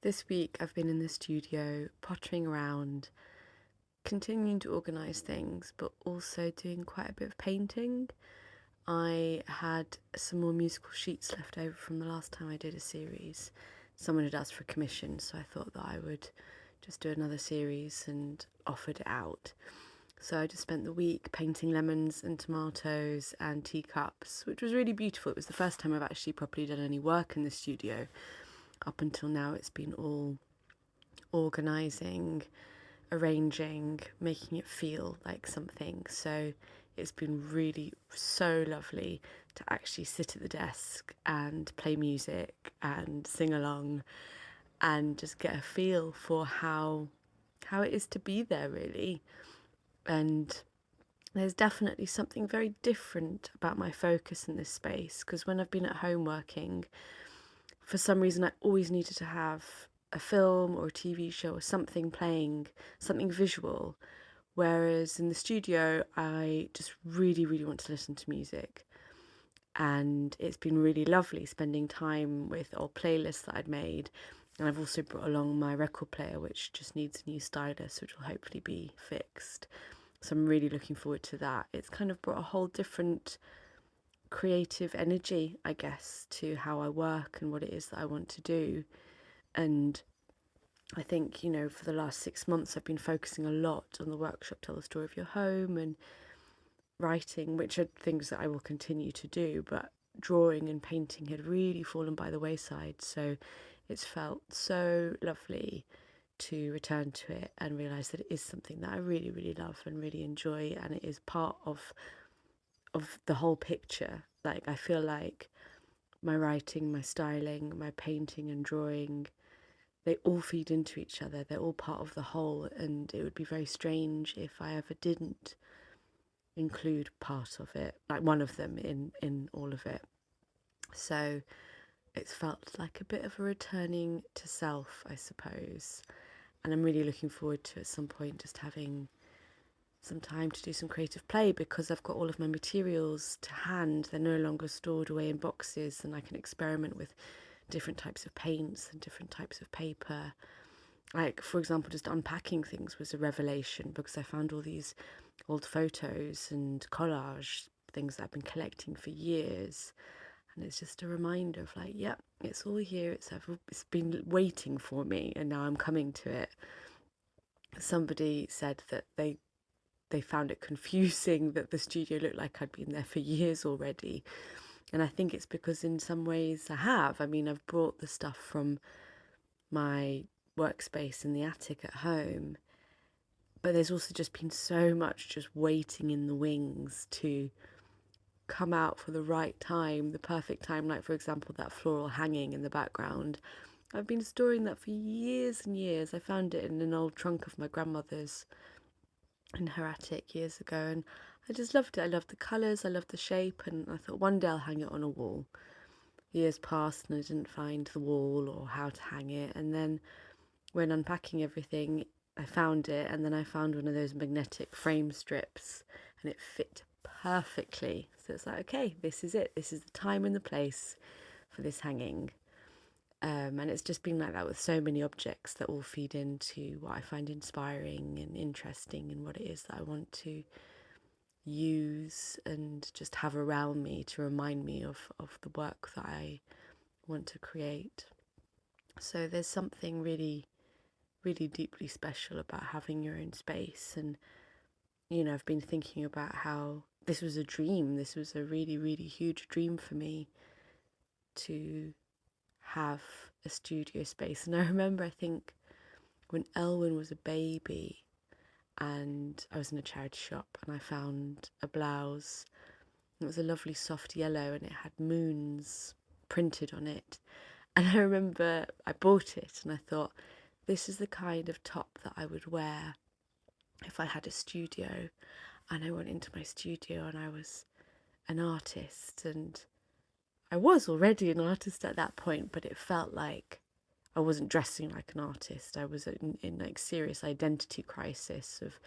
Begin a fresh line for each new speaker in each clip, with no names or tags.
This week I've been in the studio pottering around, continuing to organise things, but also doing quite a bit of painting. I had some more musical sheets left over from the last time I did a series. Someone had asked for a commission, so I thought that I would just do another series and offered it out. So I just spent the week painting lemons and tomatoes and teacups, which was really beautiful. It was the first time I've actually properly done any work in the studio. Up until now, it's been all organising, arranging, making it feel like something. So it's been really so lovely to actually sit at the desk and play music and sing along and just get a feel for how it is to be there, really. And there's definitely something very different about my focus in this space, because when I've been at home working, for some reason I always needed to have a film or a TV show or something playing, something visual. Whereas in the studio, I just really, really want to listen to music. And it's been really lovely spending time with old playlists that I'd made. And I've also brought along my record player, which just needs a new stylus, which will hopefully be fixed. So I'm really looking forward to that. It's kind of brought a whole different creative energy, I guess, to how I work and what it is that I want to do. And I think, for the last 6 months, I've been focusing a lot on the workshop Tell the Story of Your Home and writing, which are things that I will continue to do, but drawing and painting had really fallen by the wayside. So it's felt so lovely to return to it and realise that it is something that I really, really love and really enjoy, and it is part of the whole picture. Like, I feel like my writing, my styling, my painting and drawing, they all feed into each other. They're all part of the whole, and it would be very strange if I ever didn't include part of it, like one of them in all of it. So it's felt like a bit of a returning to self, I suppose. And I'm really looking forward to, at some point, just having some time to do some creative play, because I've got all of my materials to hand. They're no longer stored away in boxes, and I can experiment with different types of paints and different types of paper. Like, for example, just unpacking things was a revelation, because I found all these old photos and collage things that I've been collecting for years. And it's just a reminder of, like, yep, it's all here. It's been waiting for me, and now I'm coming to it. Somebody said that they found it confusing that the studio looked like I'd been there for years already. And I think it's because in some ways I have. I mean, I've brought the stuff from my workspace in the attic at home, but there's also just been so much just waiting in the wings to come out for the right time, the perfect time. Like, for example, that floral hanging in the background. I've been storing that for years and years. I found it in an old trunk of my grandmother's in her attic years ago, and I just loved it. I loved the colours, I loved the shape, and I thought one day I'll hang it on a wall. Years passed and I didn't find the wall or how to hang it, and then when unpacking everything, I found it, and then I found one of those magnetic frame strips, and it fit perfectly. So it's like, okay, this is it. This is the time and the place for this hanging. And it's just been like that with so many objects that all feed into what I find inspiring and interesting, and what it is that I want to use and just have around me to remind me of the work that I want to create. So there's something really, really deeply special about having your own space. And, I've been thinking about how this was a dream. This was a really, really huge dream for me, to have a studio space. And I remember, I think, when Elwyn was a baby and I was in a charity shop and I found a blouse. It was a lovely soft yellow and it had moons printed on it. And I remember I bought it and I thought, this is the kind of top that I would wear if I had a studio. And I went into my studio and I was an artist, and I was already an artist at that point, but it felt like I wasn't dressing like an artist. I was in like serious identity crisis of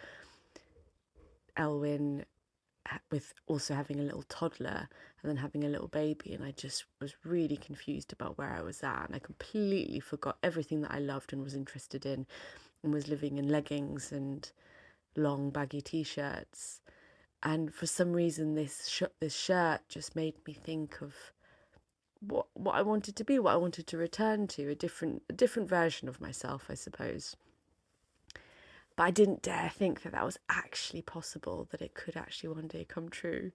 Elwyn with also having a little toddler and then having a little baby, and I just was really confused about where I was at, and I completely forgot everything that I loved and was interested in, and was living in leggings and long baggy t-shirts. And for some reason this shirt just made me think of what I wanted to be, what I wanted to return to, a different version of myself, I suppose. But I didn't dare think that that was actually possible, that it could actually one day come true.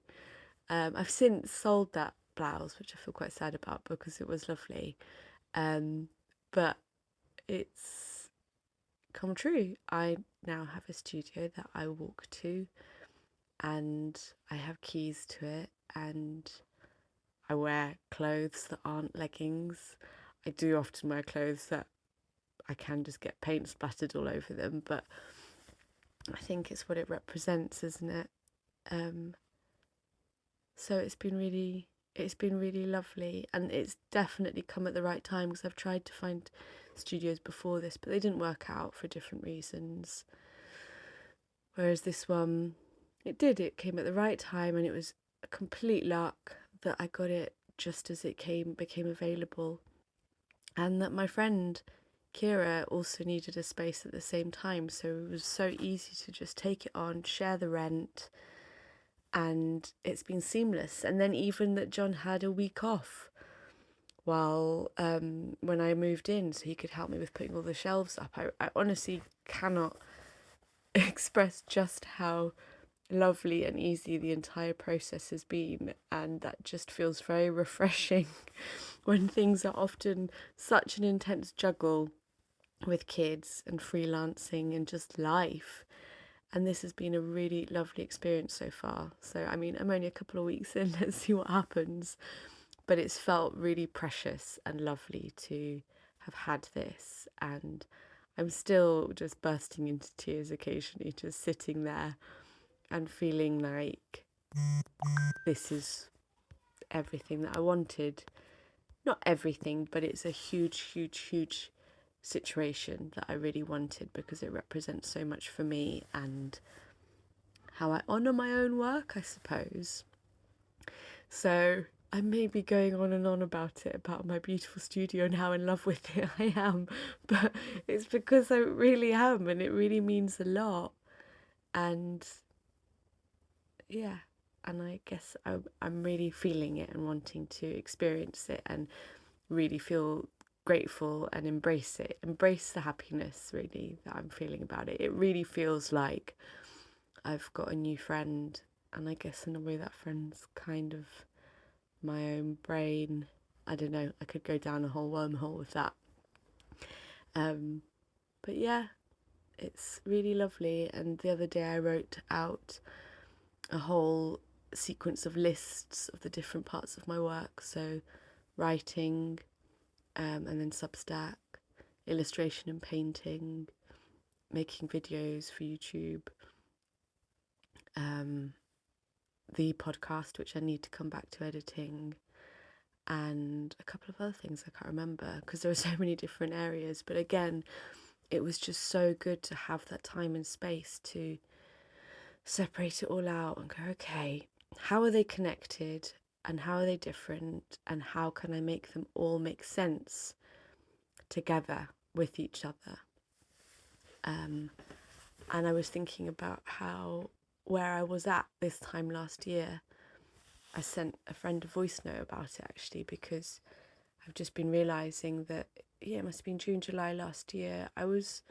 I've since sold that blouse, which I feel quite sad about because it was lovely. But it's come true. I now have a studio that I walk to, and I have keys to it, and I wear clothes that aren't leggings. I do often wear clothes that I can just get paint splattered all over them, but I think it's what it represents, isn't it? So it's been really lovely, and it's definitely come at the right time because I've tried to find studios before this, but they didn't work out for different reasons. Whereas this one, it did. It came at the right time, and it was a complete luck that I got it just as it became available, and that my friend Kira also needed a space at the same time, so it was so easy to just take it on, share the rent, and it's been seamless. And then even that John had a week off while when I moved in, so he could help me with putting all the shelves up. I honestly cannot express just how lovely and easy the entire process has been, and that just feels very refreshing when things are often such an intense juggle with kids and freelancing and just life. And this has been a really lovely experience so far. So, I mean, I'm only a couple of weeks in, let's see what happens. But it's felt really precious and lovely to have had this. And I'm still just bursting into tears occasionally, just sitting there and feeling like this is everything that I wanted. Not everything, but it's a huge situation that I really wanted because it represents so much for me and how I honour my own work, I suppose. So I may be going on and on about it, about my beautiful studio and how in love with it I am, but it's because I really am, and it really means a lot. And yeah, and I guess I'm really feeling it and wanting to experience it and really feel grateful and embrace it, embrace the happiness really that I'm feeling about it. It really feels like I've got a new friend, and I guess in a way that friend's kind of my own brain. I don't know, I could go down a whole wormhole with that. But yeah, it's really lovely. And the other day I wrote out a whole sequence of lists of the different parts of my work. So writing, and then Substack, illustration and painting, making videos for YouTube, the podcast, which I need to come back to editing, and a couple of other things I can't remember because there are so many different areas. But again, it was just so good to have that time and space to separate it all out and go, okay, how are they connected and how are they different and how can I make them all make sense together with each other? And I was thinking about where I was at this time last year. I sent a friend a voice note about it actually, because I've just been realising that, yeah, it must have been June, July last year. I was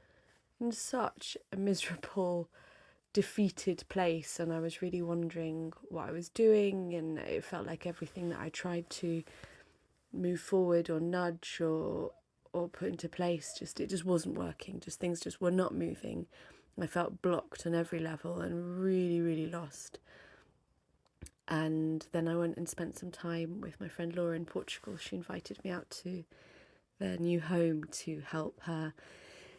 in such a miserable, defeated place, and I was really wondering what I was doing, and it felt like everything that I tried to move forward or nudge or put into place, it just wasn't working. Things just were not moving. I felt blocked on every level and really lost. And then I went and spent some time with my friend Laura in Portugal. She invited me out to their new home to help her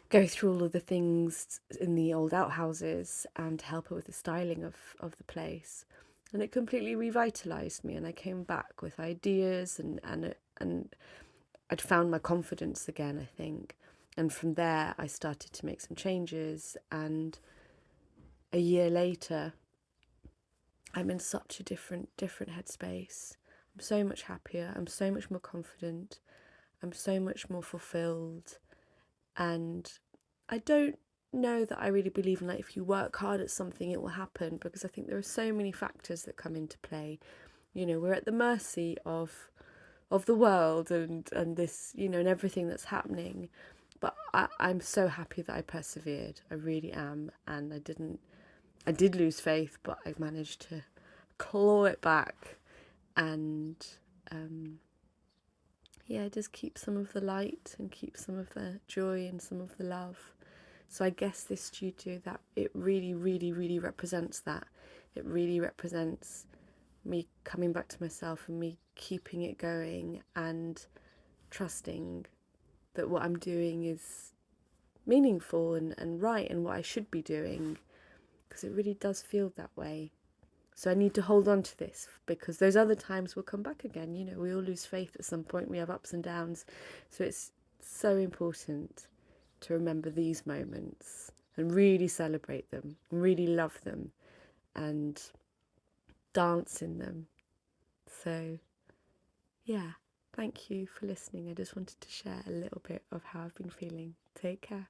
go through all of the things in the old outhouses and help her with the styling of the place. And it completely revitalised me, and I came back with ideas and I'd found my confidence again, I think. And from there, I started to make some changes. And a year later, I'm in such a different headspace. I'm so much happier. I'm so much more confident. I'm so much more fulfilled. And I don't know that I really believe in, like, if you work hard at something it will happen, because I think there are so many factors that come into play. You know, we're at the mercy of the world and this, you know, and everything that's happening. But I'm so happy that I persevered. I really am. And I did lose faith, but I managed to claw it back and yeah, just keep some of the light and keep some of the joy and some of the love. So I guess this studio, that it really, really, really represents that. It really represents me coming back to myself and me keeping it going and trusting that what I'm doing is meaningful and right and what I should be doing, because it really does feel that way. So I need to hold on to this, because those other times will come back again. You know, we all lose faith at some point. We have ups and downs. So it's so important to remember these moments and really celebrate them, and really love them and dance in them. So yeah, thank you for listening. I just wanted to share a little bit of how I've been feeling. Take care.